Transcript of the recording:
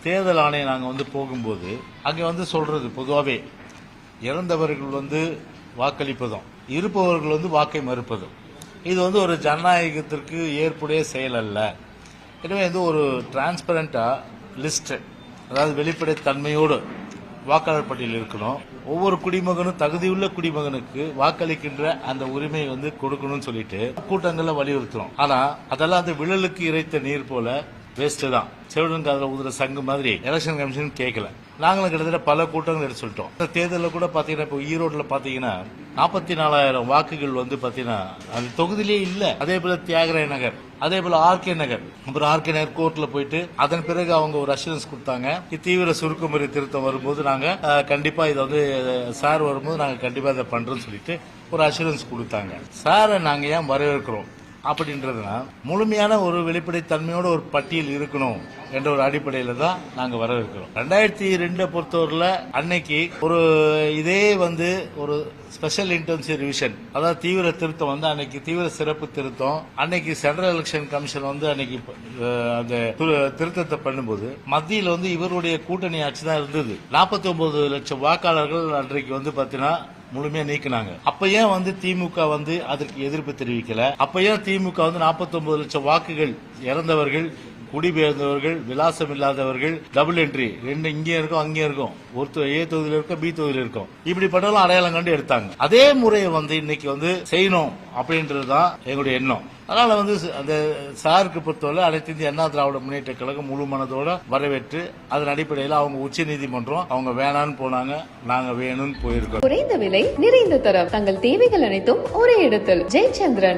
தேர்தல் ஆணையம் நாங்கள் போகும்போது அங்கே சொல்றது பொதுவாகவே இறந்தவர்கள் வாக்களிப்பதும் இருப்பவர்கள் வாக்கை மறுப்பதும் இது ஒரு ஜனநாயகத்திற்கு ஏற்புடைய செயல் அல்ல. எனவே ஒரு டிரான்ஸ்பரண்டா லிஸ்ட், அதாவது வெளிப்படைத்தன்மையோடு வாக்காளர் பட்டியல் இருக்கணும். ஒவ்வொரு குடிமகனும் தகுதியுள்ள குடிமகனுக்கு வாக்களிக்கின்ற அந்த உரிமையை கொடுக்கணும்னு சொல்லிட்டு கூட்டங்களில் வலியுறுத்தணும். ஆனா அதெல்லாம் விழலுக்கு இறைத்த நீர் போல வேஸ்ட் தான். செவிடன் காதல ஊதுற சங்கு மாதிரி எலெக்ஷன் கமிஷன் கேட்கல. நாங்களும் கிட்டத்தட்ட பல கூட்டங்கள் எடுத்து சொல்லிட்டோம். இந்த தேர்தலில் கூட பாத்தீங்கன்னா இப்போ ஈரோட்டில் பாத்தீங்கன்னா 44,000 வாக்குகள் பாத்தீங்கன்னா அந்த தொகுதியிலே இல்ல. அதே போல தியாகராய நகர், அதே போல ஆர்கே நகர், அப்புறம் ஆர்கே நகர் கோர்ட்ல போயிட்டு அதன் பிறகு அவங்க ஒரு அஷூரன்ஸ் கொடுத்தாங்க. தீவிர சுருக்குமுறை திருத்தம் வரும்போது நாங்க கண்டிப்பா இதை சார் வரும்போது நாங்க கண்டிப்பா இதை பண்றோம்னு சொல்லிட்டு ஒரு அஷூரன்ஸ் கொடுத்தாங்க. சாரை நாங்க ஏன் வரவேற்கிறோம் அப்படின்றதுனா முழுமையான ஒரு வெளிப்படைத்தன்மையோட ஒரு பட்டியல் இருக்கணும் என்ற ஒரு அடிப்படையில தான் நாங்க வரவேற்கிறோம். 2002 பொறுத்தவரையில அன்னைக்கு ஒரு இதே ஒரு ஸ்பெஷல் இன்டென்சிவ் ரிவிஷன், அதாவது தீவிர திருத்தம் அன்னைக்கு தீவிர சிறப்பு திருத்தம் அன்னைக்கு சென்ட்ரல் எலெக்ஷன் கமிஷன் அன்னைக்கு அந்த திருத்தத்தை பண்ணும்போது மத்தியில் இவருடைய கூட்டணி ஆட்சி தான் இருந்தது. 49 லட்சம் வாக்காளர்கள் அன்றைக்கு பாத்தீங்கன்னா முழுமையா நீக்கினாங்க. அப்ப ஏன் திமுக அதற்கு எதிர்ப்பு தெரிவிக்கல? அப்ப ஏன் திமுக 49 லட்சம் வாக்குகள் இறந்தவர்கள், குடிபெயர்ந்தவர்கள், விலாசம் இல்லாதவர்கள், டபுள் என்ட்ரி ரெண்டு இங்கே இருக்கும் அங்கே இருக்கும், ஒரு ஏ தொகுதியில் இருக்கும் பி தொகுதியில் இருக்கும், இப்படிப்பட்டவங்க அடையாளம் கண்டு எடுத்தாங்க. அதே முறையை இன்னைக்கு செய்யணும் அப்படின்றதுதான் எங்களுடைய எண்ணம். அதனால அந்த சாருக்கு பொறுத்தவரை அனைத்து இந்திய அண்ணா திராவிட முன்னேற்ற கழகம் முழு மனதோட வரவேற்று அதன் அடிப்படையில் அவங்க உச்ச நீதிமன்றம் அவங்க வேணான்னு போனாங்க, நாங்க வேணும்னு போயிருக்கோம். குறைந்த விலை நிறைந்த தரம், தங்கள் தேவைகள் அனைத்தும் ஒரே இடத்தில். ஜெயச்சந்திரன்.